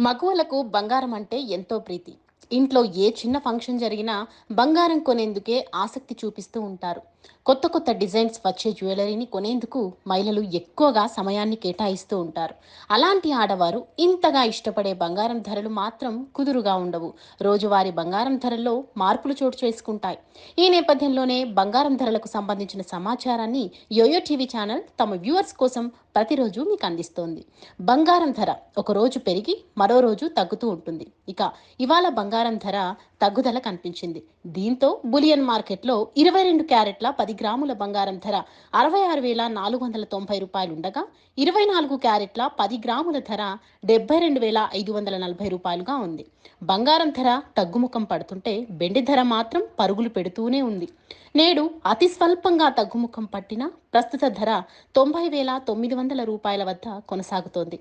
మగువలకు బంగారం అంటే ఎంతో ప్రీతి. ఇంట్లో ఏ చిన్న ఫంక్షన్ జరిగినా బంగారం కొనేందుకే ఆసక్తి చూపిస్తూ ఉంటారు. కొత్త కొత్త డిజైన్స్ వచ్చే జ్యువెలరీని కొనేందుకు మహిళలు ఎక్కువగా సమయాన్ని కేటాయిస్తూ ఉంటారు. అలాంటి ఆడవారు ఇంతగా ఇష్టపడే బంగారం ధరలు మాత్రం కుదురుగా ఉండవు. రోజువారీ బంగారం ధరల్లో మార్పులు చోటు చేసుకుంటాయి. ఈ నేపథ్యంలోనే బంగారం ధరలకు సంబంధించిన సమాచారాన్ని యోయో టీవీ ఛానల్ తమ వ్యూవర్స్ కోసం ప్రతిరోజు మీకు అందిస్తోంది. బంగారం ధర ఒక రోజు పెరిగి మరో రోజు తగ్గుతూ ఉంటుంది. ఇవాళ బంగారం ధర తగ్గుదల కనిపించింది. దీంతో బులియన్ మార్కెట్లో 22 క్యారెట్ల 10 గ్రాముల బంగారం ధర 66,490 ఉండగా, 24 క్యారెట్ల 10 గ్రాముల ధర 72,540 ఉంది. బంగారం ధర తగ్గుముఖం పడుతుంటే వెండి ధర మాత్రం పరుగులు పెడుతూనే ఉంది. నేడు అతి స్వల్పంగా తగ్గుముఖం పట్టిన ప్రస్తుత ధర 90,900 వద్ద కొనసాగుతోంది.